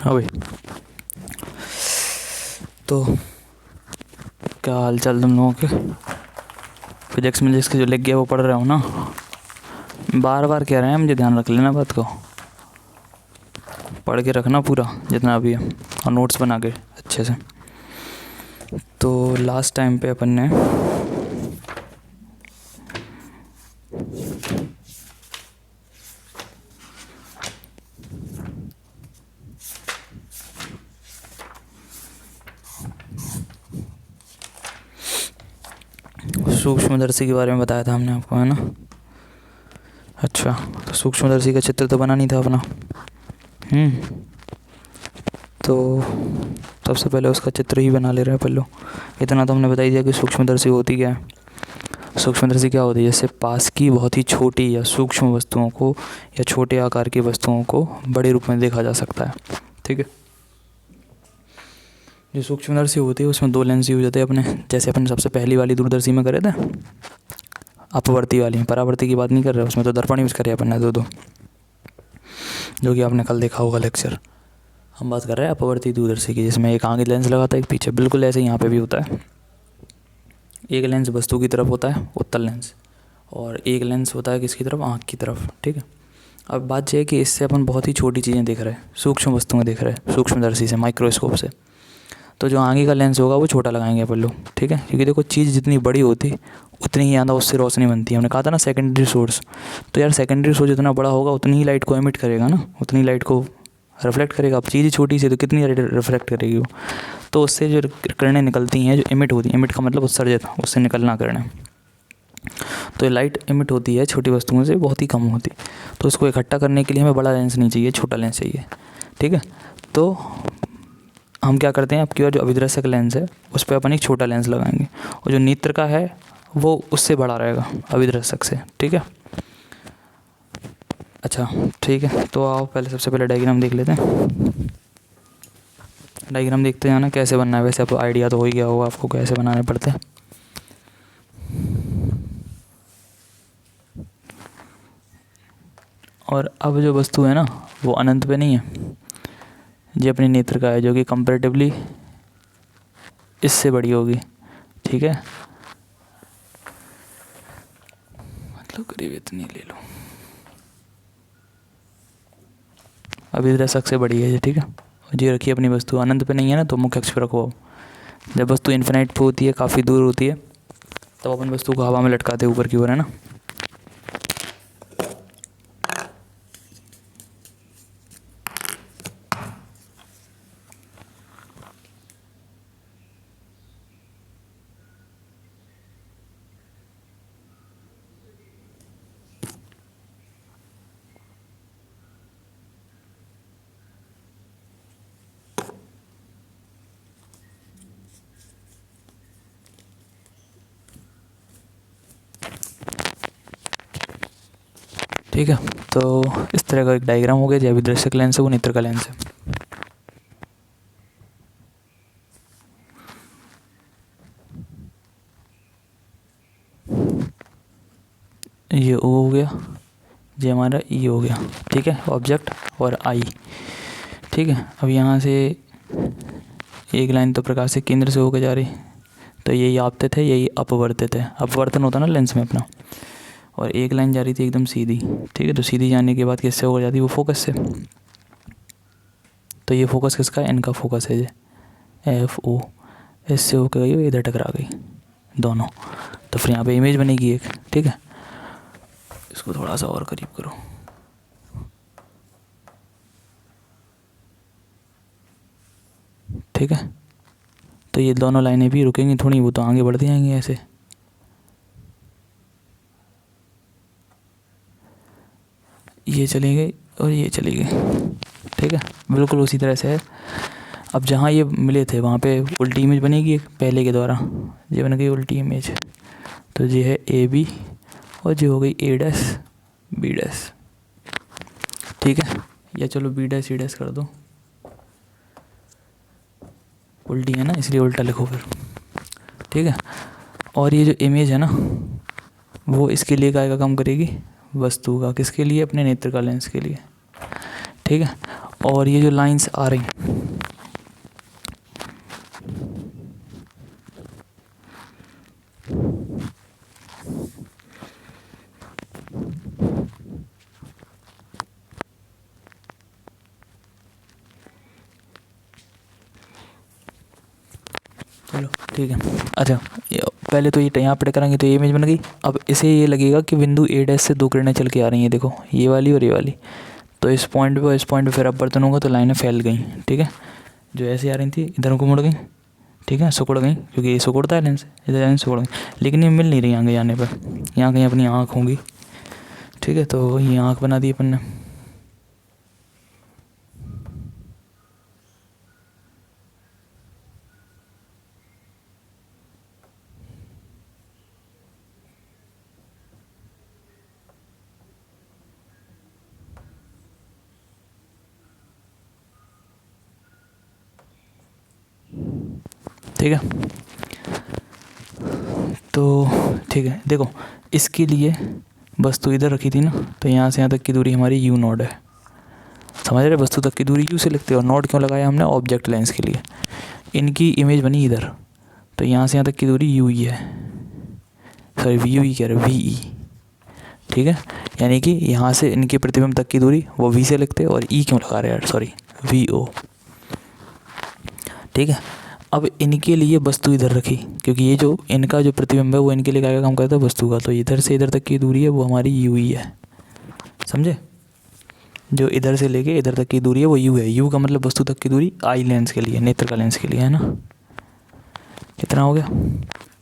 हाँ भाई। तो क्या हाल चाल तुम लोगों के? फिजिक्स में जिसके जो लिख गया वो पढ़ रहे हो ना? बार बार कह रहे हैं मुझे, ध्यान रख लेना बात को, पढ़ के रखना पूरा जितना भी है और नोट्स बना के अच्छे से। तो लास्ट टाइम पे अपन ने सूक्ष्मदर्शी के बारे में बताया था हमने आपको, है ना? अच्छा, तो सूक्ष्मदर्शी का चित्र तो बना नहीं था अपना। तो सबसे पहले उसका चित्र ही बना ले रहे हैं पहले। इतना तो हमने बता ही दिया कि सूक्ष्मदर्शी होती क्या है। सूक्ष्मदर्शी क्या होती है? जैसे पास की बहुत ही छोटी या सूक्ष्म वस्तुओं को या छोटे आकार की वस्तुओं को बड़े रूप में देखा जा सकता है। ठीक है। जो सूक्ष्मदर्शी होती है उसमें दो लेंस यूज होते हैं अपने, जैसे अपन सबसे पहली वाली दूरदर्शी में करे थे, अपवर्ती वाली। परावर्ती की बात नहीं कर रहे, उसमें तो दर्पण यूज करे अपन ने दो, जो कि आपने कल देखा होगा लेक्चर। हम बात कर रहे हैं अपवर्ती दूरदर्शी की, जिसमें एक आगे लेंस लगाता है एक पीछे। बिल्कुल ऐसे यहाँ पे भी होता है। एक लेंस वस्तु की तरफ होता है, उत्तल लेंस, और एक लेंस होता है किसकी तरफ? आँख की तरफ। ठीक है। अब बात यह है कि इससे अपन बहुत ही छोटी चीज़ें देख रहे हैं, सूक्ष्म वस्तुएं देख रहे हैं सूक्ष्मदर्शी से, माइक्रोस्कोप से। तो जो आगे का लेंस होगा वो छोटा लगाएंगे अपन लोग। ठीक है। क्योंकि देखो, चीज़ जितनी बड़ी होती उतनी ही ज़्यादा उससे रोशनी बनती है। हमने कहा था ना सेकेंडरी सोर्स। तो यार सेकेंडरी सोर्स जितना बड़ा होगा उतनी ही लाइट को एमिट करेगा ना, उतनी लाइट को रिफ्लेक्ट करेगा। अब चीज़ छोटी सी तो कितनी रिफ्लेक्ट करेगी वो? तो उससे जो किरणें निकलती हैं, जो एमिट होती हैं, एमिट का मतलब उत्सर्जित, उससे निकलना किरणें। तो लाइट एमिट होती है छोटी वस्तुओं से, बहुत ही कम होती। तो उसको इकट्ठा करने के लिए हमें बड़ा लेंस नहीं चाहिए, छोटा लेंस चाहिए। ठीक है। तो हम क्या करते हैं, आपकी बार जो अभिदर्शक लेंस है उस पर अपन एक छोटा लेंस लगाएंगे, और जो नेत्र का है वो उससे बड़ा रहेगा अभिदर्शक से। ठीक है। अच्छा ठीक है। तो आओ पहले सबसे पहले डायग्राम देख लेते हैं। डायग्राम देखते जाना कैसे बनना है। वैसे आपको आइडिया तो हो ही गया होगा आपको कैसे बनाने पड़ते हैं। और अब जो वस्तु है ना वो अनंत पे नहीं है, ये अपने नेत्र का है, जो कि कंपैरेटिवली इससे बड़ी होगी। ठीक है। मतलब करीब इतनी ले लो, अभिदर्शक से बड़ी है ये। ठीक है। जी रखिए अपनी वस्तु अनंत पे नहीं है ना, तो मुख्य अक्ष पे रखो। जब वस्तु इन्फिनाइट पे होती है, काफ़ी दूर होती है, तब अपन वस्तु को हवा में लटकाते ऊपर की ओर, है ना। ठीक है। तो इस तरह का एक डायग्राम हो गया। जो अभिदर्शक लेंस है वो नेत्र का लेंस है। ये ओ हो गया, ये हमारा ई हो गया। ठीक है। ऑब्जेक्ट और आई। ठीक है। अब यहाँ से एक लाइन तो प्रकाश के केंद्र से होकर जा रही, तो यही आपतित है, यही अपवर्तित है। अपवर्तन होता है ना लेंस में अपना। और एक लाइन जा रही थी एकदम सीधी। ठीक है। तो सीधी जाने के बाद किससे होकर जाती है? वो फोकस से। तो ये फोकस किसका है? इनका फोकस है, ये एफ ओ। इससे होकर गई, वो इधर टकरा गई दोनों। तो फिर यहाँ पे इमेज बनेगी एक। ठीक है। इसको थोड़ा सा और करीब करो। ठीक है। तो ये दोनों लाइनें भी रुकेंगी थोड़ी, वो तो आगे बढ़ती जाएंगी ऐसे। ये चली गई और ये चली गई। ठीक है। बिल्कुल उसी तरह से है। अब जहाँ ये मिले थे वहाँ पे उल्टी इमेज बनेगी एक पहले के द्वारा, ये बन गई उल्टी इमेज। तो ये है ए बी, और ये हो गई ए डैश बी डैश। ठीक है। या चलो बी डैश सी डैश कर दो, उल्टी है ना इसलिए उल्टा लिखो फिर। ठीक है। और ये जो इमेज है ना वो इसके लिए काय का काम करेगी? वस्तु का। किसके लिए? अपने नेत्र का लेंस के लिए। ठीक है। और ये जो लाइंस आ रही, चलो ठीक है। अच्छा पहले तो ये यहाँ पे करेंगे तो ये इमेज बन गई। अब इसे ये लगेगा कि बिंदु ए डैश से दो किरणें चल के आ रही हैं, देखो ये वाली और ये वाली। तो इस पॉइंट पे और इस पॉइंट पे फिर अपवर्तन होगा तो लाइनें फैल गई, ठीक है। जो ऐसे आ रही थी इधर को मुड़ गई, ठीक है, सिकुड़ गई, क्योंकि ये सिकुड़ता है लेंस, इधर लेंस सिकुड़ गई। लेकिन ये मिल नहीं रही आगे जाने पर, यहाँ कहीं अपनी आँख होंगी, ठीक है। तो ये आँख बना दी अपन ने। ठीक है, तो ठीक है, देखो इसके लिए वस्तु इधर रखी थी ना, तो यहाँ से यहाँ तक की दूरी हमारी यू नॉट है, समझ रहे। वस्तु तक की दूरी यू से लिखते हैं, और नॉट क्यों लगाया हमने, ऑब्जेक्ट लेंस के लिए। इनकी इमेज बनी इधर, तो यहाँ से यहाँ तक की दूरी यू ही है, सॉरी वी यू ही कह रहे, वी ई, ठीक है। यानी कि यहाँ से इनके प्रतिबिंब तक की दूरी वो वी से लिखते हैं, और ई क्यों लगा रहे हैं यार, सॉरी वी ओ, ठीक है। अब इनके लिए वस्तु इधर रखी, क्योंकि ये जो इनका जो प्रतिबिंब है वो इनके लिए क्या काम करता है, वस्तु का। तो इधर से इधर तक की दूरी है वो हमारी यू ही है, समझे। जो इधर से लेके इधर तक की दूरी है वो यू है। यू का मतलब वस्तु तक की दूरी आई लेंस के लिए, नेत्र का लेंस के लिए, है ना। कितना हो गया।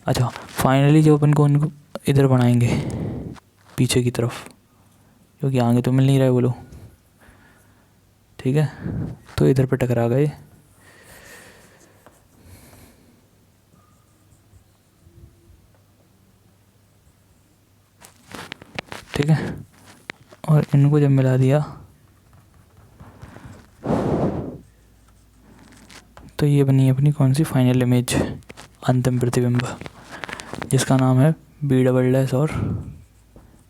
अच्छा फाइनली जो अपन को इनको इधर बनाएंगे पीछे की तरफ, क्योंकि आगे तो मिल नहीं रहा है बोलो, ठीक है। तो इधर पे टकरा गए, ठीक है। और इनको जब मिला दिया तो ये बनी अपनी कौन सी फाइनल इमेज, अंतिम प्रतिबिंब, जिसका नाम है बी डबल डैश और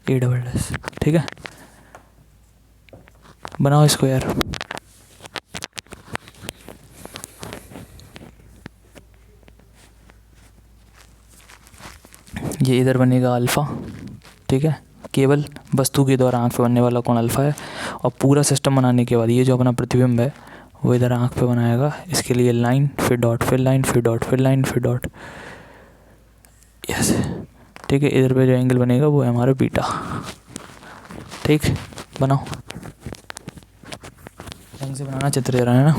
ए डबल डैश, ठीक है। बनाओ इसको यार। ये इधर बनेगा अल्फ़ा, ठीक है। केवल वस्तु के द्वारा आँख पे बनने वाला कोण अल्फ़ा है। और पूरा सिस्टम बनाने के बाद ये जो अपना प्रतिबिंब है वो इधर आँख पे बनाएगा। इसके लिए लाइन, फिर डॉट, फिर लाइन, फिर डॉट, फिर लाइन, फिर डॉट, यस, ठीक है। इधर पे जो एंगल बनेगा वो है हमारा बीटा, ठीक। बनाओ, ढंग से बनाना चित्र जरा, है ना।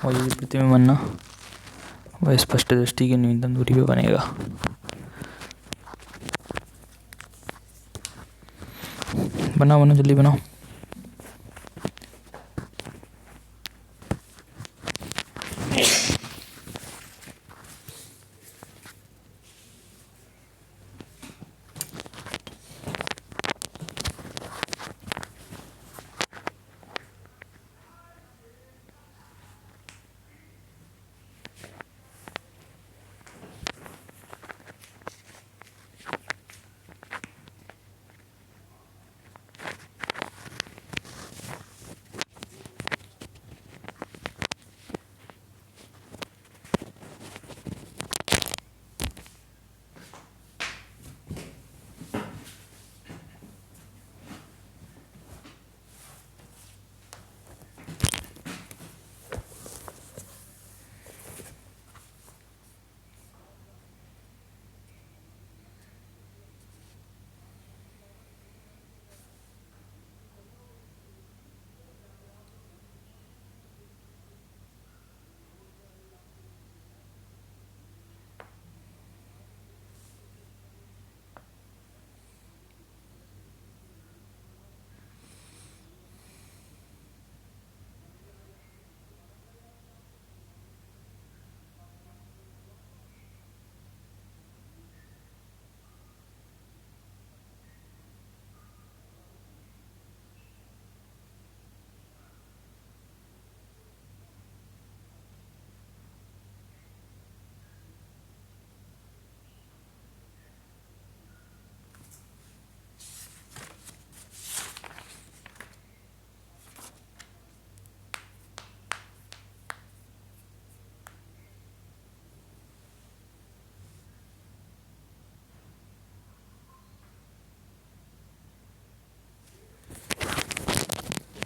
और ये प्रतिबिंब बनना वह स्पष्ट दृष्टि की न्यूनतम दूरी पे बनेगा। बनाओ बनाओ जल्दी बनाओ।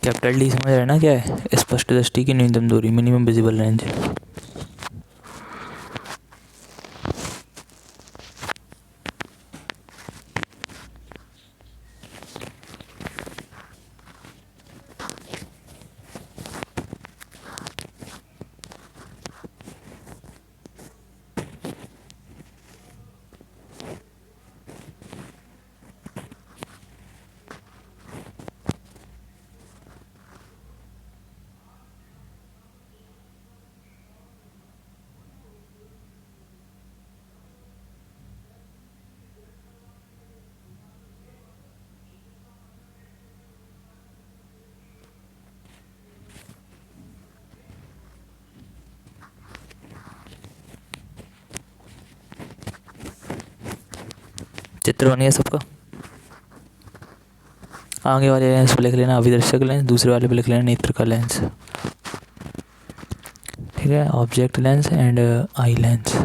कैपिटल डी समझ रहे हैं ना क्या है? स्पष्ट दृष्टि की न्यूनतम दूरी, मिनिमम विजिबल रेंज। चित्र बन गया सबका। आगे वाले लेंस पे लिख लेना अभिदर्शक लेंस, दूसरे वाले पे लिख लेना नेत्र का लेंस। ठीक है, object lens and eye lens.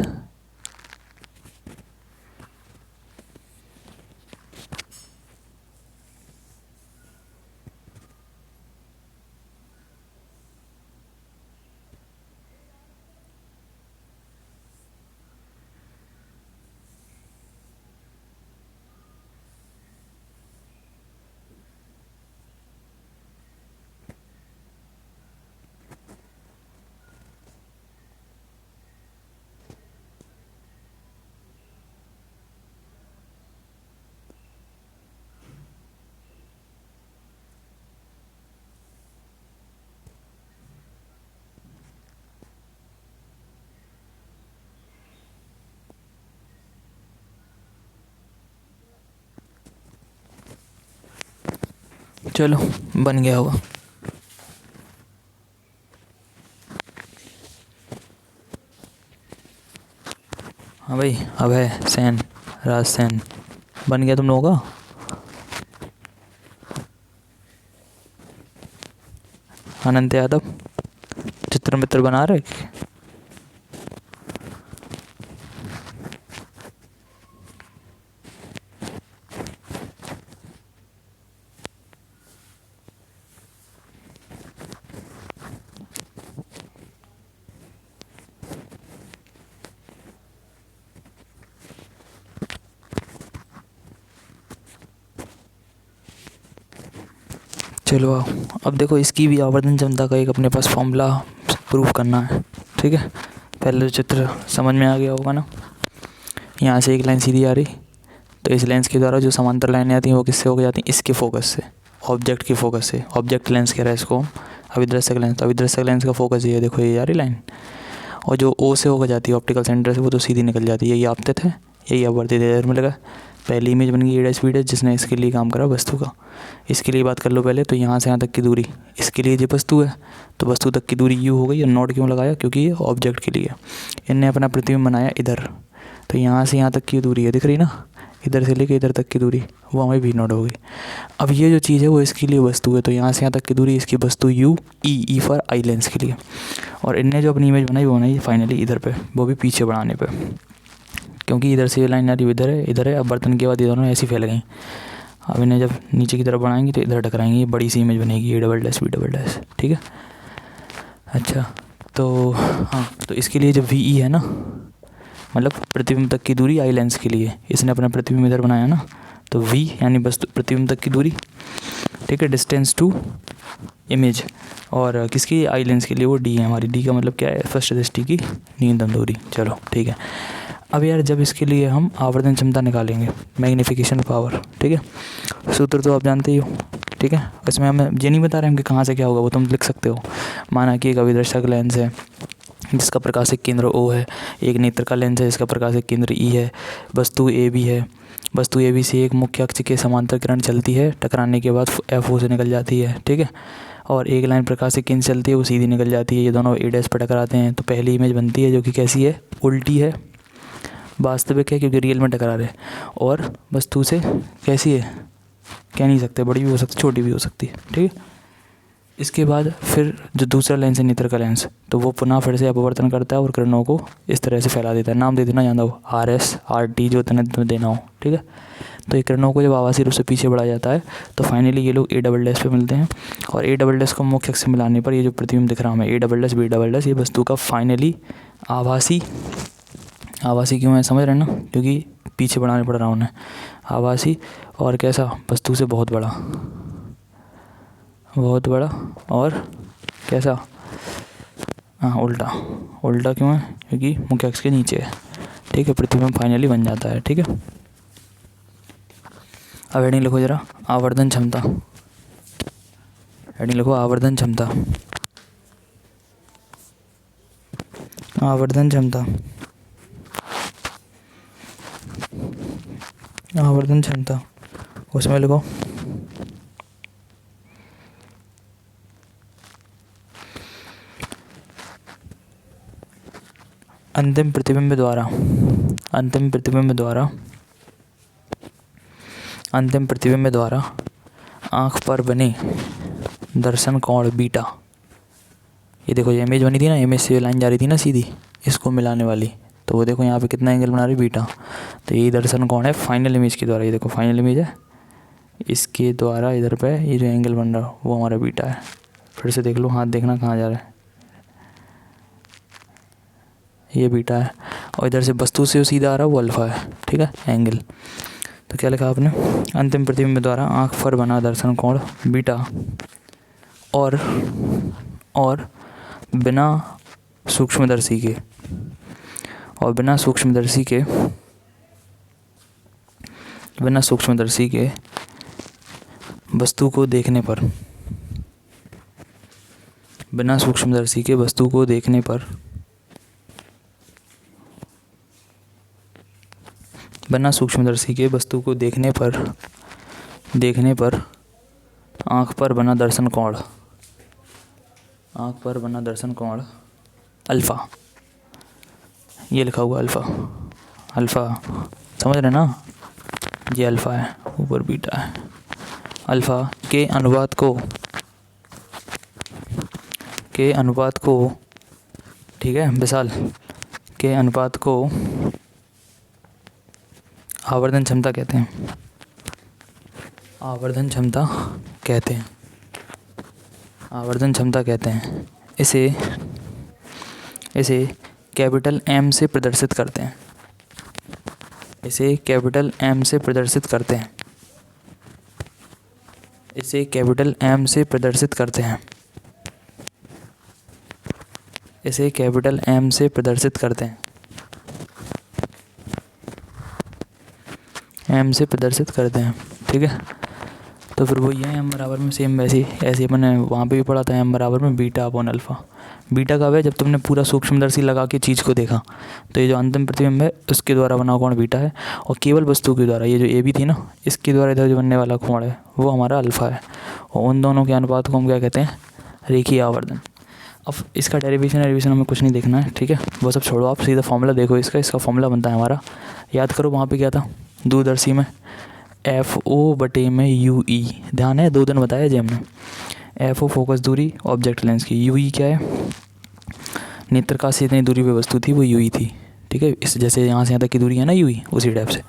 चलो बन गया होगा। हाँ भाई, अब है सेन, राज सेन बन गया तुम लोगों का। अनंत यादव चित्र मित्र बना रहे। चलो आओ, अब देखो इसकी भी आवर्धन क्षमता का एक अपने पास फॉर्मूला प्रूफ करना है। ठीक है, पहले तो चित्र समझ में आ गया होगा ना। यहाँ से एक लाइन सीधी आ रही, तो इस लेंस के द्वारा जो समांतर लाइनें आती हैं वो किससे होकर जाती हैं? इसके फोकस से, ऑब्जेक्ट की फोकस से। ऑब्जेक्ट लेंस कह रहा है इसको, अभिदर्शक लेंस। तो अभिदर्शक लेंस का फोकस ये है, देखो ये आ रही लाइन, और जो ओ से होकर जाती है ऑप्टिकल सेंटर से, वो तो सीधी निकल जाती है। यही आपतित है, यही अपवर्तित है। इधर मिलेगा पहली इमेज बन गई ए डैश बी डैश, जिसने इसके लिए काम करा वस्तु का। इसके लिए बात कर लो पहले, तो यहाँ से यहाँ तक की दूरी, इसके लिए जो वस्तु है तो वस्तु तक की दूरी यू हो गई। और नोट क्यों लगाया? क्योंकि ये ऑब्जेक्ट के लिए। इनने अपना प्रतिबिंब बनाया इधर, तो यहाँ से यहाँ तक की दूरी है, दिख रही ना, इधर से लेकर इधर तक की दूरी, वो हमें भी नोट हो गई। अब ये जो चीज़ है वो इसके लिए वस्तु है, तो यहाँ से यहाँ तक की दूरी इसकी वस्तु you, E for eye lens के लिए। और इनने जो अपनी इमेज बनाई वो बनाई फाइनली इधर पे, वो भी पीछे बढ़ाने पे, क्योंकि इधर से ये लाइन आ रही इधर है। अब बर्तन के बाद ये दोनों ऐसी फैल गई। अब इन्हें जब नीचे की तरफ बढ़ाएंगे तो इधर टकराएंगे, ये बड़ी सी इमेज बनेगी, A double dash B double dash. ठीक है, अच्छा तो हाँ, तो इसके लिए जब वी ई है ना, मतलब प्रतिबिंब तक की दूरी आई लेंस के लिए, इसने अपना प्रतिबिंब इधर बनाया ना, तो वी यानी वस्तु प्रतिबिंब तक की दूरी। ठीक है, डिस्टेंस टू इमेज। और किसकी? आई लेंस के लिए वो डी है हमारी। डी का मतलब क्या है? फर्स्ट दृष्टि की न्यूनतम दूरी। चलो ठीक है, अब यार जब इसके लिए हम आवर्धन क्षमता निकालेंगे, मैग्नीफिकेशन पावर। ठीक है, सूत्र तो आप जानते ही हो। ठीक है, इसमें हमें ये नहीं बता रहे हम कि कहाँ से क्या होगा, वो तुम लिख सकते हो। माना कि एक अभिदर्शक लेंस है जिसका प्रकाशिक केंद्र ओ है, एक नेत्र का लेंस है जिसका प्रकाशिक केंद्र ई है, वस्तु ए बी है। वस्तु ए बी से एक मुख्य अक्ष के समांतर किरण चलती है, टकराने के बाद एफ ओ से निकल जाती है। ठीक है, और एक लाइन प्रकाशिक केंद्र चलती है, वो सीधी निकल जाती है। ये दोनों ए डैश पर टकराते हैं, तो पहली इमेज बनती है जो कि कैसी है? उल्टी है, वास्तविक है क्योंकि रियल में टकरा रहे, और वस्तु से कैसी है? कह नहीं सकते, बड़ी भी हो सकती, छोटी भी हो सकती है। ठीक है, इसके बाद फिर जो दूसरा लेंस है नेत्र का लेंस, तो वो पुनः फिर से अपवर्तन करता है और किरणों को इस तरह से फैला देता है। नाम दे देना जानता हो, RS RT जो तुम्हें देना हो, ठीक है। तो ये किरणों को जब आभासी रूप से पीछे बढ़ाया जाता है तो फाइनली ये लोग A" पे मिलते हैं, और A" को मुख्य अक्ष से मिलाने पर ये जो प्रतिबिंब दिख रहा है हमें A" B", ये वस्तु का फाइनली आभासी क्यों है समझ रहे हैं ना, क्योंकि पीछे बढ़ाने पड़ रहा है उन्हें, आभासी और कैसा, वस्तु से बहुत बड़ा और कैसा, हाँ उल्टा क्यों है, क्योंकि मुख्य अक्ष के नीचे है, ठीक है। प्रतिबिंब फाइनली बन जाता है, ठीक है। अब हेडिंग लिखो जरा, आवर्धन क्षमता। हेडिंग लिखो आवर्धन क्षमता। आवर्धन क्षमता, आवर्धन क्षमता, उसमें लिखो अंतिम प्रतिबिंब द्वारा आँख पर बने दर्शन कोण बीटा। ये देखो ये इमेज बनी थी ना, इमेज से लाइन जा रही थी ना सीधी इसको मिलाने वाली, तो वो देखो यहाँ पे कितना एंगल बना रही बीटा। तो ये दर्शन कोण है फाइनल इमेज के द्वारा, ये देखो फाइनल इमेज है, इसके द्वारा इधर पे ये जो एंगल बन रहा है वो हमारा बीटा है। फिर से देख लो, हाथ देखना कहाँ जा रहा है, ये बीटा है, और इधर से वस्तु से सीधा आ रहा है वो अल्फा है, ठीक है, एंगल। तो क्या लिखा आपने, अंतिम प्रतिबिंब द्वारा आँख पर बना दर्शन कोण बीटा और बिना सूक्ष्मदर्शी के वस्तु को देखने पर आँख पर बना दर्शन कोण अल्फ़ा, ये लिखा हुआ अल्फ़ा समझ रहे ना, ये अल्फ़ा है, ऊपर बीटा है। अल्फ़ा के अनुपात को ठीक है विशाल, के अनुपात को आवर्धन क्षमता कहते हैं। इसे कैपिटल M से प्रदर्शित करते हैं। इसे कैपिटल M से प्रदर्शित करते हैं, ठीक है। तो फिर वो ये M बराबर में सेम ऐसे अपने वहाँ पे भी पढ़ा था, M बराबर में बीटा अपॉन अल्फ़ा। बीटा कब है, जब तुमने पूरा सूक्ष्मदर्शी लगा के चीज़ को देखा, तो ये जो अंतिम प्रतिबिंब है उसके द्वारा बना कोण बीटा है, और केवल वस्तु के द्वारा ये जो A भी थी ना, इसके द्वारा इधर जो बनने वाला कोण है वो हमारा अल्फ़ा है, और उन दोनों के अनुपात को हम क्या कहते हैं, रेखीय आवर्धन। अब इसका डेरिवेशन हमें कुछ नहीं देखना है, ठीक है, वो सब छोड़ो, आप सीधा फॉर्मूला देखो इसका फॉर्मूला बनता है हमारा, याद करो वहाँ पे क्या था दूरदर्शी में FO/में UE, ध्यान है 2 दिन बताया जी हमने। FO फोकस दूरी ऑब्जेक्ट लेंस की, UE क्या है, नेत्र का से इतनी दूरी पे वस्तु थी वो UE थी, ठीक है। इस जैसे यहाँ से यहाँ तक की दूरी है ना UE, उसी टाइप से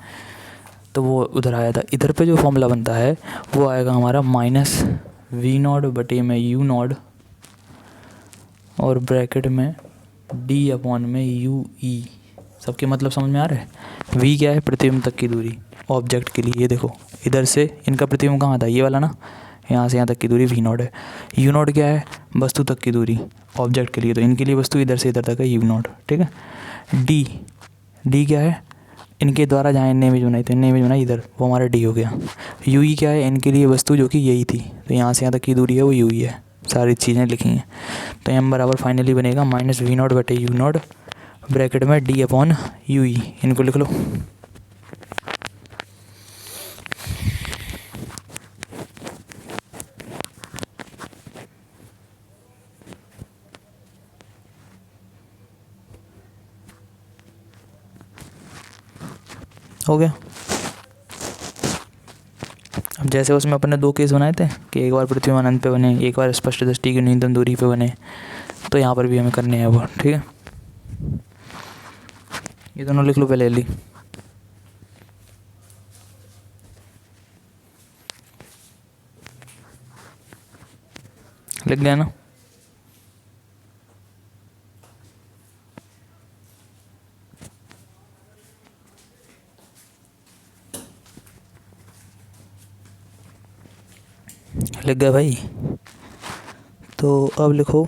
तो वो उधर आया था। इधर पे जो फॉर्मूला बनता है वो आएगा हमारा -V0/में U0 और ब्रैकेट में D/में UE। सबके मतलब समझ में आ रहा है। V क्या है, प्रतिबिंब तक की दूरी ऑब्जेक्ट के लिए, ये देखो इधर से इनका प्रतिबिंब कहाँ था, ये वाला ना, यहाँ से यहाँ तक की दूरी V0 है। U0 क्या है, वस्तु तक की दूरी ऑब्जेक्ट के लिए, तो इनके लिए वस्तु इधर से इधर तक है U0, ठीक है। D क्या है, इनके द्वारा जहाँ इनने इमेज बनाई, तो इनने इमेज बनाई इधर, वो हमारा D हो गया। UE क्या है, इनके लिए वस्तु जो कि यही थी, तो यहाँ से यहाँ तक की दूरी है वो UE है, सारी चीज़ें लिखी हैं। तो M बराबर फाइनली बनेगा -V0/U0 ब्रैकेट में D/UE, इनको लिख लो। हो गया। अब जैसे उसमें अपन ने 2 केस बनाए थे कि एक बार पृथ्वी अनंत पे बने, एक बार स्पष्ट दृष्टि की न्यूनतम दूरी पे बने, तो यहाँ पर भी हमें करने हैं वो। ठीक है, ये दोनों लिख लो पहले ली। लिख गया ना? लिख गया भाई? तो अब लिखो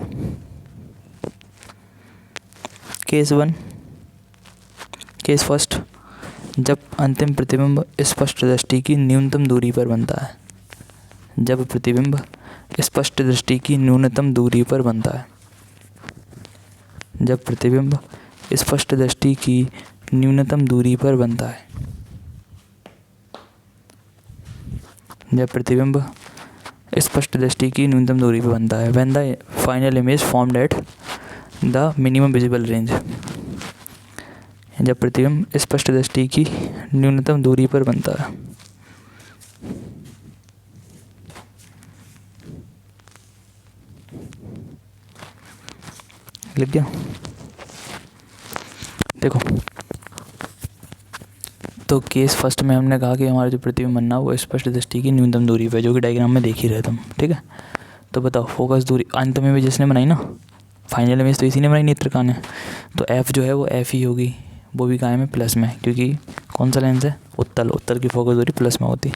केस 1, केस फर्स्ट, जब अंतिम प्रतिबिंब स्पष्ट दृष्टि की न्यूनतम दूरी पर बनता है। जब प्रतिबिंब स्पष्ट दृष्टि की न्यूनतम दूरी पर बनता है। जब प्रतिबिंब स्पष्ट दृष्टि की न्यूनतम दूरी पर बनता है। जब प्रतिबिंब स्पष्ट दृष्टि की न्यूनतम दूरी पर बनता है। When the final image formed at the minimum visible range। जब प्रतिबिंब स्पष्ट दृष्टि की न्यूनतम दूरी पर बनता है। लिख गया? देखो, तो केस फर्स्ट में हमने कहा कि हमारा जो प्रतिबिंब बनना वो स्पष्ट दृष्टि की न्यूनतम दूरी पे, जो कि डायग्राम में देख ही रहे तुम। ठीक है, तो बताओ फोकस दूरी अंत में भी जिसने बनाई ना, फाइनल इमेज तो इसी ने बनाई नेत्रका ने, तो एफ जो है वो एफ ही होगी, वो भी कायम है प्लस में, क्योंकि कौन सा लेंस है, उत्तल, उत्तल की फोकस दूरी प्लस में होती।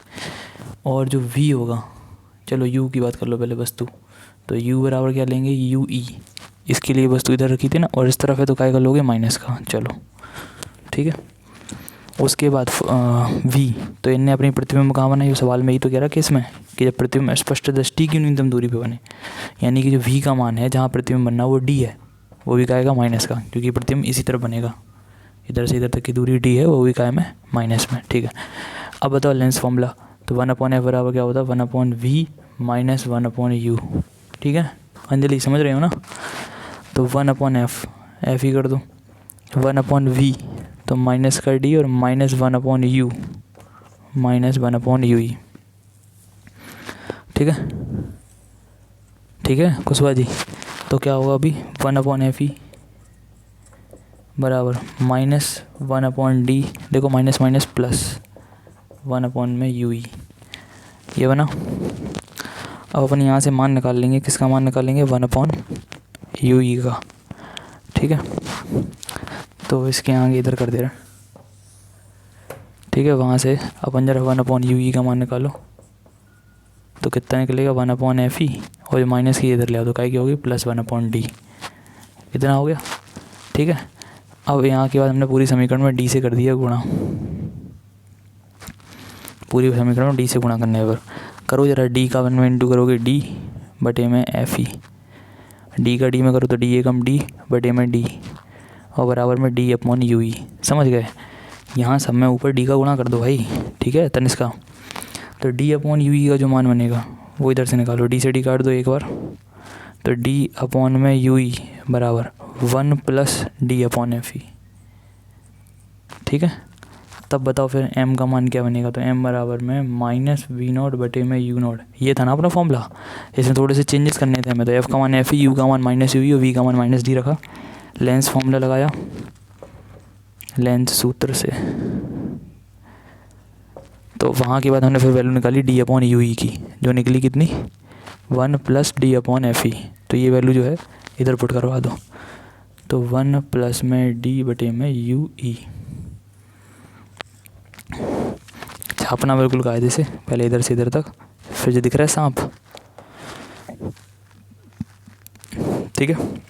और जो वी होगा, चलो यू की बात कर लो पहले वस्तु, तो यू बराबर क्या लेंगे, यू ई, इसके लिए वस्तु इधर रखी थी ना, और इस तरफ है तो काय का लोगे माइनस का। चलो ठीक है, उसके बाद वी, तो इनने अपनी प्रतिबिंब कहाँ बनाई, सवाल में ही तो कह रहा किस में, कि जब प्रतिबिंब स्पष्ट दृष्टि की न्यूनतम दूरी पे बने, यानी कि जो वी का मान है जहाँ प्रतिबिंब बनना वो डी है, वो भी काय का माइनस का, क्योंकि प्रतिबिंब इसी तरफ बनेगा, इधर से इधर तक की दूरी डी है, वो भी काय में माइनस में। ठीक है, अब बताओ लेंस फॉर्मूला, तो 1/f बराबर क्या होता है, 1/v माइनस 1/u। ठीक है अंजलि, समझ रहे हो ना? तो 1/f, एफ ही कर दो, 1/v तो माइनस कर डी, और माइनस 1/u, माइनस 1/u ही। ठीक है, ठीक है कुशवा जी, तो क्या होगा अभी 1/f ही बराबर माइनस 1/d, देखो माइनस माइनस प्लस 1/u ही, ये बना। अब अपन यहाँ से मान निकाल लेंगे, किसका मान निकालेंगे, 1/u का। ठीक है, तो इसके आगे इधर कर दे रहा। ठीक है, वहाँ से अपन जरा 1/u का मान निकालो, तो कितना निकलेगा 1/f, और माइनस की इधर ले आओ तो काय की होगी प्लस 1/d, इतना हो गया। ठीक है, अब यहाँ के बाद हमने पूरी समीकरण में डी से कर दिया गुणा, पूरी समीकरण में डी से गुणा करने पर करो जरा, डी का 1 में इंटू करोगे डी बटे में एफ ही, डी का डी में करो तो डी ए कम डी बटे में डी, और बराबर में d/u ही। समझ गए? यहाँ सब में ऊपर डी का गुणा कर दो भाई। ठीक है तनिष्का, तो d/u का जो मान बनेगा वो इधर से निकालो, डी से डी काट दो एक बार, तो d/u बराबर 1 प्लस d/f। ठीक है, तब बताओ फिर m का मान क्या बनेगा, तो m बराबर में माइनस v0 बटे में u0। ये था ना अपना फॉर्मूला, इसमें थोड़े से चेंजेस करने थे हमें, तो f का मान f ही, u का मान माइनस u ही, और v का मान माइनस d रखा। लेंस फॉर्मूला लगाया लेंस सूत्र से, तो वहाँ के बाद हमने फिर वैल्यू निकाली d/u की, जो निकली कितनी 1 प्लस d/f। तो ये वैल्यू जो है इधर पुट करवा दो, तो 1 प्लस में d बटे में u। छापना बिल्कुल कायदे से, पहले इधर से इधर तक, फिर जो दिख रहा है सांप। ठीक है,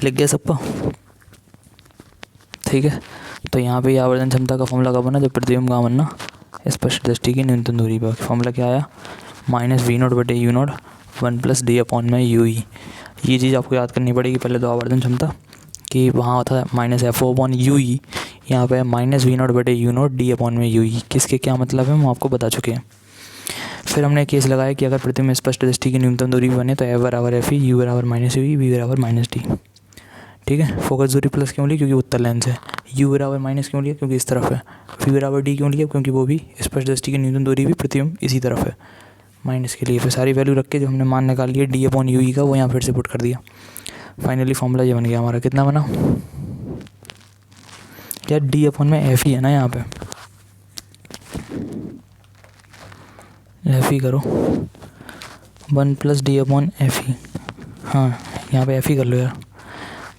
लिख गया सबको, ठीक है। तो यहाँ पे आवर्धन क्षमता का फॉर्मूला कब बना, जब प्रतिबिंब कहाँ बनना, स्पष्ट दृष्टि की न्यूनतम दूरी पर। फॉर्मूला क्या आया, -v0/u0 1 + d/u। ये चीज़ आपको याद करनी पड़ेगी पहले तो, आवर्धन क्षमता कि वहाँ होता है -FO/u, यहाँ पे -v0/u0 d/u। किसके क्या मतलब है हम आपको बता चुके हैं। फिर हमने केस लगाया कि अगर प्रतिबिंब स्पष्ट दृष्टि की न्यूनतम दूरी बने तो F = FE, U = -UE, V = -D, ठीक है। फोकस दूरी प्लस क्यों ली, क्योंकि उत्तर लेंस है। U = माइनस क्यों लिया, क्योंकि इस तरफ है। V = D क्यों लिया, क्योंकि वो भी स्पष्ट दृष्टि की न्यूनतम दूरी भी प्रतिबिंब इसी तरफ है, माइनस के लिए। फिर सारी वैल्यू रख के जो हमने मान निकाल लिया d/UE का, वो यहाँ फिर से पुट कर दिया। फाइनली फॉर्मूला ये बन गया हमारा, कितना बना यार, d/FE है ना, यहाँ पे FE करो, 1 + d/FE, हाँ यहाँ पे FE कर लो यार।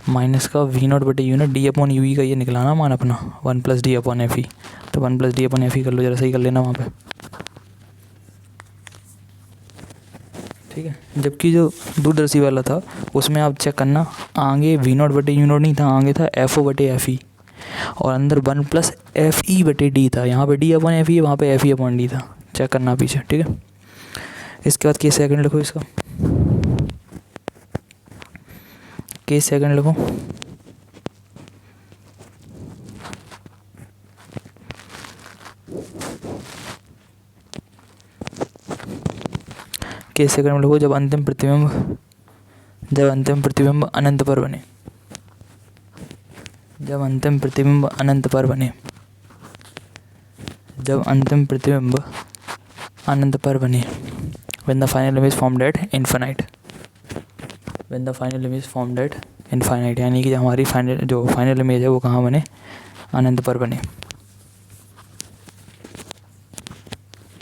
माइनस का v0/u0 d/UE का ये निकला ना मान अपना, 1 + d/FE। तो 1 + d/FE कर लो, जरा सही कर लेना वहाँ पे, ठीक है। जबकि जो दूरदर्शी वाला था उसमें आप चेक करना, आगे v0/u0 नहीं था, आगे था FO/FE, और अंदर 1 + FE/D था। यहाँ पे d/FE, वहाँ पे FE/D था, चेक करना पीछे, ठीक है। इसके बाद केस सेकंड लिखो, इसका केस सेकंड लिखो। केस सेकंड में लिखो, जब अंतिम प्रतिबिंब अनंत पर बने, जब अंतिम प्रतिबिंब अनंत पर बने, जब अंतिम प्रतिबिंब अनंत पर बने, when the final image formed at infinite, when the final image formed at infinite, यानी कि हमारी फाइनल इमेज है वो कहाँ बने, अनंत पर बने,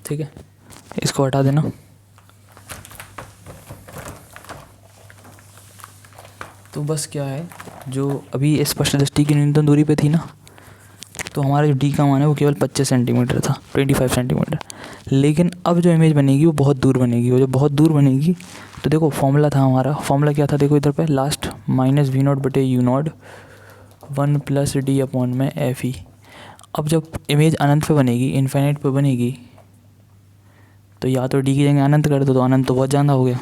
ठीक है। इसको हटा देना। तो बस क्या है, जो अभी स्पष्ट दृष्टि की न्यूनतम दूरी पे थी ना, तो हमारा जो डी का मान है वो केवल 25 सेंटीमीटर था, 25 सेंटीमीटर। लेकिन अब जो इमेज बनेगी वो बहुत दूर बनेगी, वो जब बहुत दूर बनेगी तो देखो फॉर्मूला था हमारा, फॉर्मूला क्या था देखो इधर पे, लास्ट -v0/u0 1 + d/FE। अब जब इमेज अनंत पे बनेगी, इन्फिनिट पे बनेगी, तो या तो डी की जगह अनंत कर दो, तो अनंत तो बहुत ज़्यादा हो गया।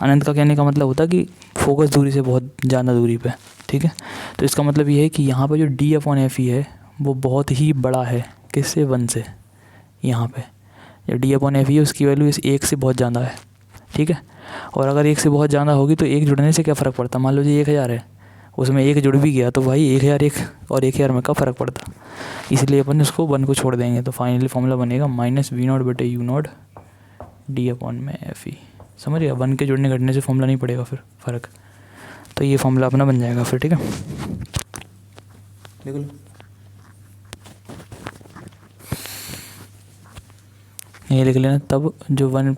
अनंत का कहने का मतलब होता है कि फोकस दूरी से बहुत ज़्यादा दूरी पे, ठीक है। तो इसका मतलब ये है कि यहाँ पे जो d/FE है वो बहुत ही बड़ा है, किससे, 1 से। यहाँ पे जो d/FE है उसकी वैल्यू इस 1 से बहुत ज़्यादा है, ठीक है। और अगर 1 से बहुत ज़्यादा होगी तो 1 जुड़ने से क्या फ़र्क पड़ता, मान लो जी 1000 है, उसमें 1 जुड़ भी गया तो भाई 1001 और 1000 में का फ़र्क पड़ता, इसलिए अपन उसको 1 को छोड़ देंगे। तो फाइनली फॉर्मूला बनेगा -v0/u0 d/FE। समझ गया, 1 के जुड़ने घटने से फॉर्मूला नहीं पड़ेगा फिर फ़र्क, तो ये फॉर्मूला अपना बन जाएगा फिर, ठीक है। देख लो, ये लिख लेना। तब जो 1 +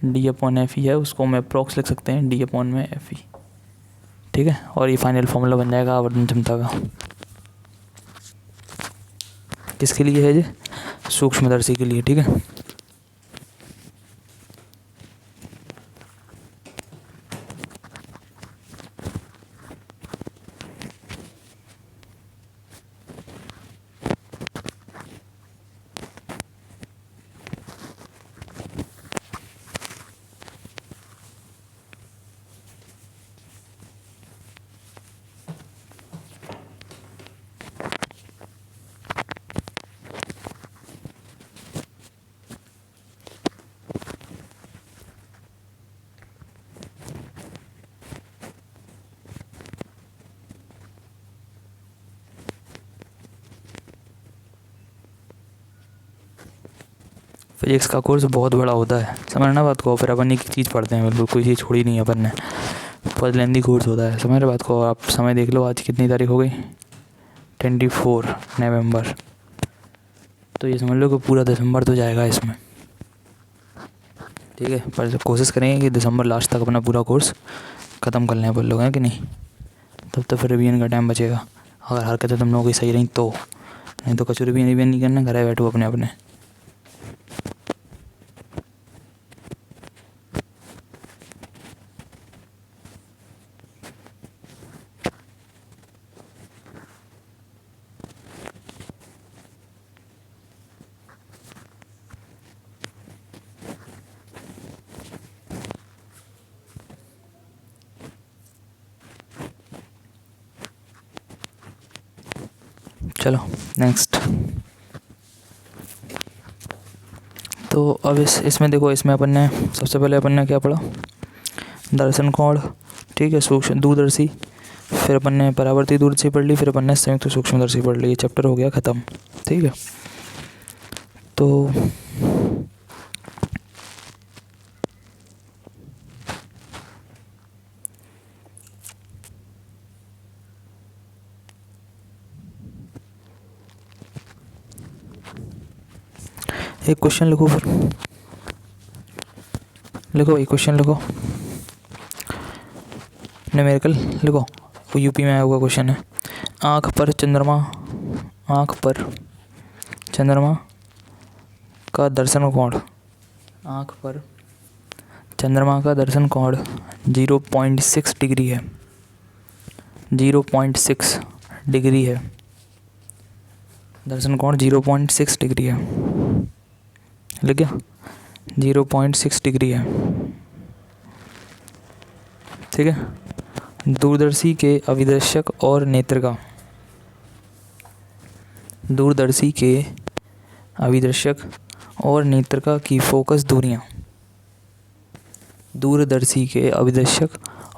d/FE है उसको हम अप्रॉक्स लिख सकते हैं d/FE, ठीक है। और ये फाइनल फॉर्मूला बन जाएगा आवर्धन क्षमता का। किसके लिए है ये, सूक्ष्मदर्शी के लिए, ठीक है। फिजिक्स का कोर्स बहुत बड़ा होता है, समझना बात को। फिर अपन एक चीज़ पढ़ते हैं, बिल्कुल कोई चीज़ छोड़ी नहीं है अपन ने, बहुत लेंदी कोर्स होता है, समझ रहे बात को। आप समय देख लो, आज कितनी तारीख हो गई, 24 नवंबर। तो ये समझ लो कि पूरा दिसंबर तो जाएगा इसमें, ठीक है। पर कोशिश करेंगे कि दिसंबर लास्ट तक अपना पूरा कोर्स ख़त्म कर लें अपन लोग, हैं कि नहीं। तब तो फिर रिवीजन का टाइम बचेगा, अगर हरकतें तुम लोगों की सही रही तो, नहीं तो कचौरी भी रिवीजन नहीं करना, घर बैठो अपने अपने। चलो नेक्स्ट। तो अब इसमें देखो, इसमें अपन ने सबसे पहले अपन ने क्या पढ़ा, दर्शन कोण, ठीक है, सूक्ष्म दूरदर्शी, फिर अपन ने परावर्ती दूरदर्शी पढ़ ली, फिर अपन ने संयुक्त सूक्ष्मदर्शी पढ़ ली। ये चैप्टर हो गया ख़त्म, ठीक है। तो एक क्वेश्चन लिखो, फिर लिखो भाई, क्वेश्चन लिखो, न्यूमेरिकल लिखो, वो यूपी में आया हुआ क्वेश्चन है। आँख पर चंद्रमा का दर्शन कोण, आँख पर चंद्रमा का दर्शन कोण 0.6 डिग्री है, 0.6 डिग्री है, दर्शन कोण 0.6 डिग्री है, लिख गया, 0.6 डिग्री है, ठीक है। दूरदर्शी के अभिदर्शक और नेत्रिका, दूरदर्शी के अभिदर्शक और नेत्रिका की फोकस दूरियां, दूरदर्शी के अभिदर्शक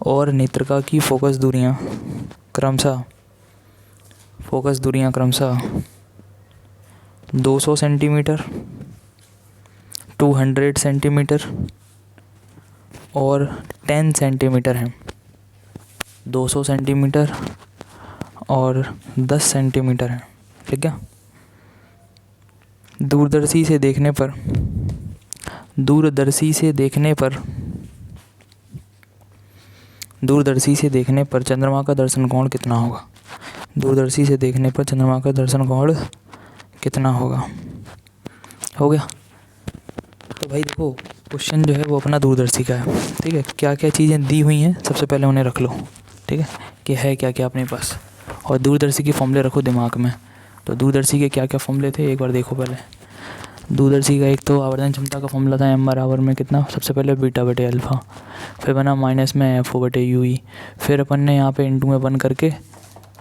और नेत्रिका की फोकस दूरियां क्रमशः 200 सेंटीमीटर, 200 सेंटीमीटर और 10 सेंटीमीटर हैं। 200 सेंटीमीटर और 10 सेंटीमीटर हैं, ठीक है। दूरदर्शी से देखने पर चंद्रमा का दर्शन कोण कितना होगा, दूरदर्शी से देखने पर चंद्रमा का दर्शन कोण कितना होगा, हो गया। तो भाई देखो, क्वेश्चन जो है वो अपना दूरदर्शी का है, ठीक है। क्या क्या चीज़ें दी हुई हैं सबसे पहले उन्हें रख लो, ठीक है, कि है क्या क्या अपने पास, और दूरदर्शी के फॉर्मूले रखो दिमाग में। तो दूरदर्शी के क्या क्या फॉर्मूले थे एक बार देखो पहले। दूरदर्शी का एक तो आवर्धन क्षमता का फॉर्मूला था, m बराबर में कितना, सबसे पहले बीटा बटे अल्फ़ा, फिर बना माइनस में FO बटे UE, फिर अपन ने यहाँ पे इंटू में 1 करके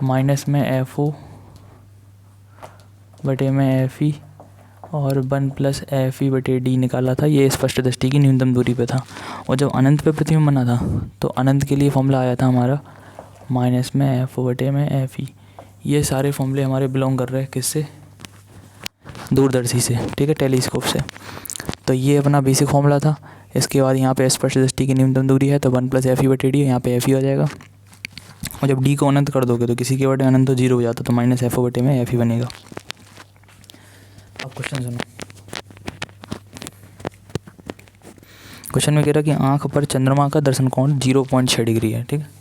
माइनस में FO बटे में FE और 1 प्लस FE बटे D निकाला था। ये स्पष्ट दृष्टि की न्यूनतम दूरी पे था। और जब अनंत पे प्रतिबिंब बना था तो अनंत के लिए फॉर्मूला आया था हमारा माइनस में FO बटे में FE। ये सारे फॉर्मूले हमारे बिलोंग कर रहे हैं किससे, दूरदर्शी से, ठीक है, टेलीस्कोप से। तो ये अपना बेसिक फॉर्मूला था। इसके बाद यहाँ पे स्पष्ट दृष्टि की न्यूनतम दूरी है तो 1 प्लस FE बटे D, यहाँ पे FE आ जाएगा। और जब D को अनंत कर दोगे तो किसी के बटे अनंत तो 0 हो जाता, तो माइनस FO बटे में FE बनेगा। अब क्वेश्चन सुनो। क्वेश्चन में कह रहा कि आँख पर चंद्रमा का दर्शन कोण 0.6 डिग्री है, ठीक है।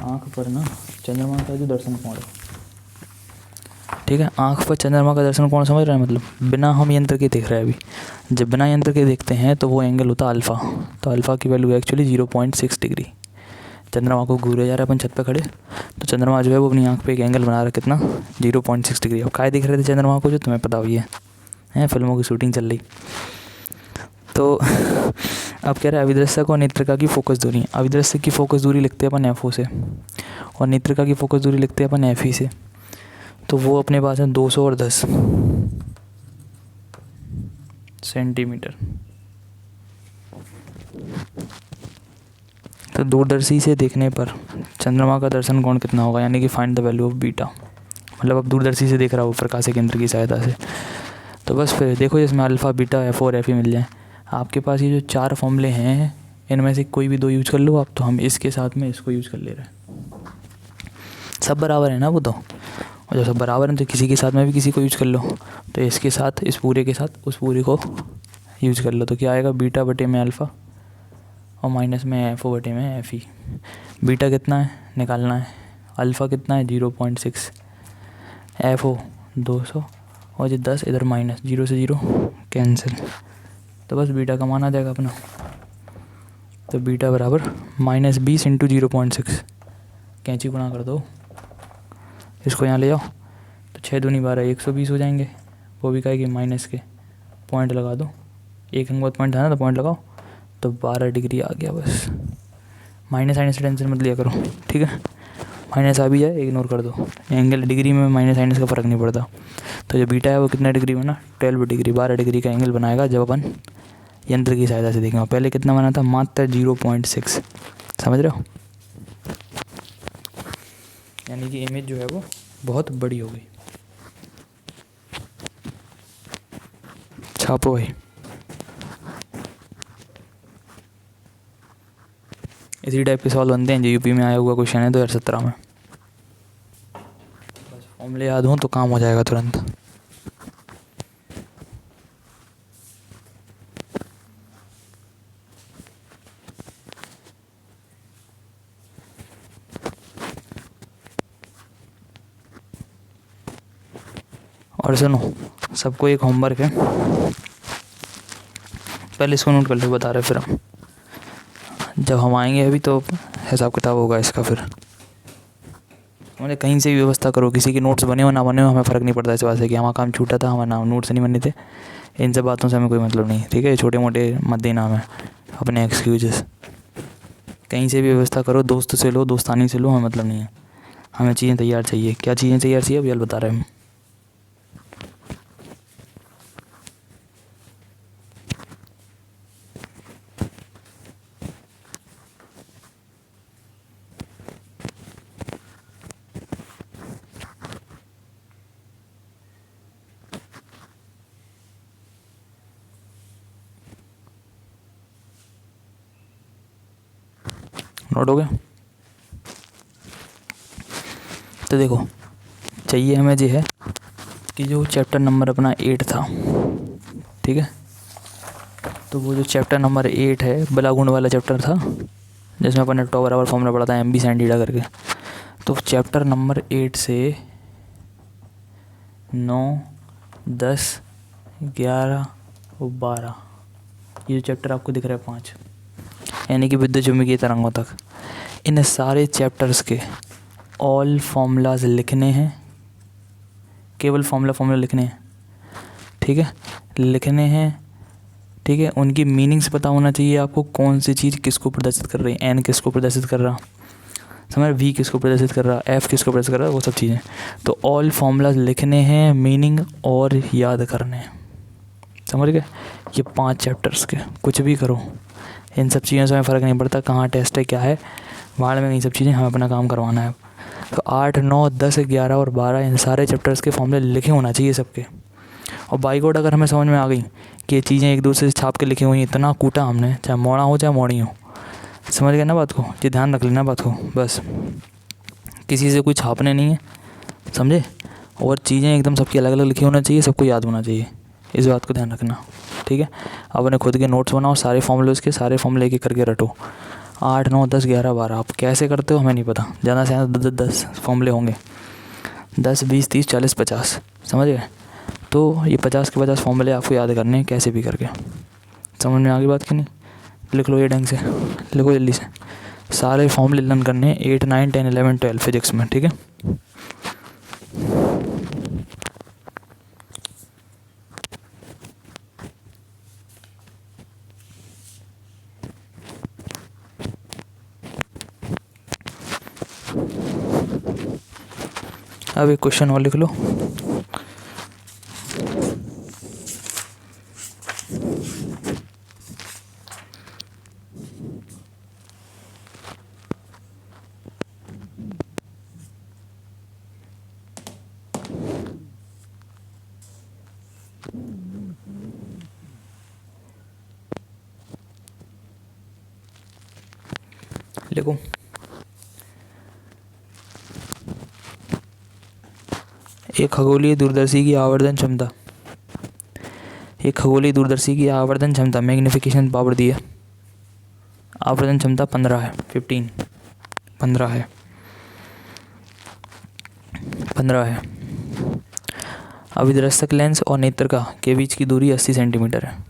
आँख पर ना चंद्रमा का जो दर्शन कोण है, ठीक है, आँख पर चंद्रमा का दर्शन कोण समझ रहे हैं, मतलब बिना हम यंत्र के देख रहे हैं। अभी जब बिना यंत्र के देखते हैं तो वो एंगल होता है अल्फ़ा। तो अल्फ़ा की वैल्यू है एक्चुअली 0.6 डिग्री। चंद्रमा को घूरे जा रहा है अपन छत पे खड़े, तो चंद्रमा जो है वो अपनी आँख पे एक एंगल बना रहा है, कितना, 0.6 डिग्री। अब काय दिख रहे थे चंद्रमा को, जो तुम्हें पता हुई है, फिल्मों की शूटिंग चल रही। तो अब कह रहा है अभिदर्शक और नेत्रिका की फोकस दूरी। अभिदर्शक की फोकस दूरी लिखते हैं अपन FO से, और नेत्रिका की फोकस दूरी लिखते हैं अपन FE से। तो वो अपने पास है 200 और 10 सेंटीमीटर। तो दूरदर्शी से देखने पर चंद्रमा का दर्शन कोण कितना होगा, यानी कि find the value of beta. मतलब अब दूरदर्शी से देख रहा हो प्रकाशिक यंत्र की सहायता से। तो बस फिर देखो, इसमें अल्फ़ा, बीटा, FO और FE मिल जाए। आपके पास ये जो 4 फॉर्मूले हैं, इनमें से कोई भी 2 यूज़ कर लो आप। तो हम इसके साथ में इसको यूज़ कर ले रहे हैं, सब बराबर है ना वो तो। और जब सब बराबर है तो किसी के साथ में भी किसी को यूज़ कर लो। तो इसके साथ इस पूरे के साथ उस पूरे को यूज़ कर लो। तो क्या आएगा, बीटा बटे में अल्फ़ा और माइनस में FO बटे में FE। बीटा कितना है निकालना है, अल्फ़ा कितना है 0.6, FO 200 और ये 10 इधर माइनस, 0 से 0 कैंसिल। तो बस बीटा का मान आ जाएगा अपना। तो बीटा बराबर -20 इंटू 0.6, कैंची गुणा कर दो, इसको यहाँ ले जाओ तो 6 दूनी 12, 120 हो जाएंगे। वो भी कहेगी माइनस के पॉइंट लगा दो, एक अंक बाद पॉइंट था ना, तो पॉइंट लगाओ तो 12 डिग्री आ गया। बस माइनस साइन से टेंशन मत लिया करो, ठीक है। माइनस आ भी जाए इग्नोर कर दो, एंगल डिग्री में माइनस साइनस का फ़र्क नहीं पड़ता। तो जो बीटा है वो कितना डिग्री में ना 12 डिग्री 12 डिग्री का एंगल बनाएगा जब अपन यंत्र की सहायता से देखेंगे। पहले कितना बना था, मात्र 0.6, समझ रहे हो। यानी कि इमेज जो है वो बहुत बड़ी हो गई। छापो भाई। इसी टाइप के सवाल बनते हैं जो यूपी में आया हुआ क्वेश्चन है 2017 में। बस फॉर्मूले याद हों तो काम हो जाएगा तुरंत। और सुनो, सबको एक होमवर्क है, पहले इसको नोट कर लो, बता रहे फिर हम जब हम आएंगे अभी तो हिसाब किताब होगा इसका। फिर मैंने कहीं से भी व्यवस्था करो, किसी के नोट्स बने हो ना बने हो हमें फ़र्क नहीं पड़ता इस बात से कि हमारा काम छूटा था, हमारे नाम नोट्स नहीं बने थे, इन सब बातों से हमें कोई मतलब नहीं, ठीक है। छोटे मोटे मत देना हमें अपने एक्सक्यूजेस। कहीं से भी व्यवस्था करो, दोस्त से लो, दोस्तानी से लो, हमें मतलब नहीं है, हमें चीज़ें तैयार चाहिए। क्या चीज़ें तैयार चाहिए अभी बता रहे हैं हम। नोट हो गया। तो देखो चाहिए हमें जो है कि जो चैप्टर नंबर अपना 8 था, ठीक है, तो वो जो चैप्टर नंबर 8 है बलागुण वाला चैप्टर था जिसमें अपन ने टॉ बराबर फॉर्मूला पढ़ा था एम बी साइन थीटा करके। तो चैप्टर नंबर 8 से 9, 10, 11 और 12 ये जो चैप्टर आपको दिख रहा है 5, यानी कि विद्युत चुम्बकीय तरंगों तक, इन सारे चैप्टर्स के ऑल फॉर्मूलाज लिखने हैं, केवल फॉर्मूला लिखने हैं, ठीक है, लिखने हैं, ठीक है। उनकी मीनिंग्स पता होना चाहिए आपको, कौन सी चीज़ किसको प्रदर्शित कर रही है, एन किसको प्रदर्शित कर रहा, समझ, वी किसको प्रदर्शित कर रहा, एफ किसको प्रदर्शित कर रहा, वो सब चीज़ें। तो ऑल फॉर्मूलाज लिखने हैं, मीनिंग और याद करने हैं, समझ गए। ये 5 चैप्टर्स के कुछ भी करो, इन सब चीज़ों से हमें फ़र्क नहीं पड़ता कहाँ टेस्ट है क्या है, बाहर में ये सब चीज़ें हमें अपना काम करवाना है। तो 8, 9, 10, 11 और 12 इन सारे चैप्टर्स के फॉर्मूले लिखे होना चाहिए सबके। और बाई कोड अगर हमें समझ में आ गई कि ये चीज़ें एक दूसरे से छाप के लिखी हुई, इतना कूटा हमने, चाहे मोड़ा हो चाहे मोड़ी हो, समझ गए ना बात को, ये ध्यान रख लेना बात को, बस किसी से कोई छापने नहीं है, समझे। और चीज़ें एकदम सबकी अलग अलग लिखी होना चाहिए, सबको याद होना चाहिए, इस बात को ध्यान रखना, ठीक है। अपने खुद के नोट्स बनाओ, सारे फॉर्मूले उसके सारे फॉर्मूले एक एक करके रटो। 8, 9, 10, 11, 12 आप कैसे करते हो हमें नहीं पता, ज़्यादा से ज़्यादा 10 फॉर्मूले होंगे, 10, 20, 30, 40, 50, समझ गए। तो ये 50 के 50 फॉर्मूले आपको याद करने हैं कैसे भी करके, समझ में आ गई बात की नहीं। लिख लो ये ढंग से, लिखो जल्दी से, सारे फॉर्मूले लर्न करने हैं 8, 9, 10, 11, 12 फिजिक्स में, ठीक है। अब एक क्वेश्चन और लिख लो। लिखो, एक खगोलीय दूरदर्शी की आवर्धन क्षमता, एक खगोलीय दूरदर्शी की आवर्धन क्षमता मैग्निफिकेशन पावर दी है, आवर्धन क्षमता 15 है, 15 है, 15 है। अभिदर्शक लेंस और नेत्रिका के बीच की दूरी 80 सेंटीमीटर है।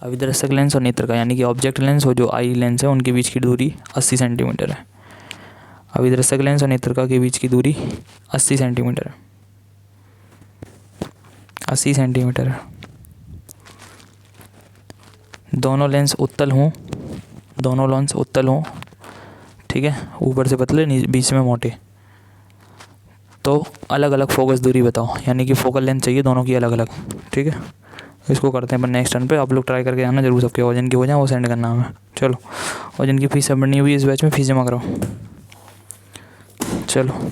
अभिदर्शक लेंस और नेत्रिका यानी कि ऑब्जेक्ट लेंस और जो आई लेंस है उनके बीच की दूरी 80 सेंटीमीटर है। अभिदर्शक लेंस और नेत्रिका के बीच की दूरी 80 सेंटीमीटर है, 80 सेंटीमीटर है। दोनों लेंस उत्तल हों, दोनों लेंस उत्तल हों, ठीक ठीक है, ऊपर से पतले बीच में मोटे। तो अलग अलग फोकस दूरी बताओ, यानी कि फोकल लेंथ चाहिए दोनों की अलग अलग। ठीक है, इसको करते हैं अपन नेक्स्ट टर्न पे। आप लोग ट्राई करके आना जरूर, सबके वजन की हो जाए वो सेंड करना हमें। चलो, वजन की फीस सब बनी हुई है इस बैच में, फीस जमा कराओ। चलो।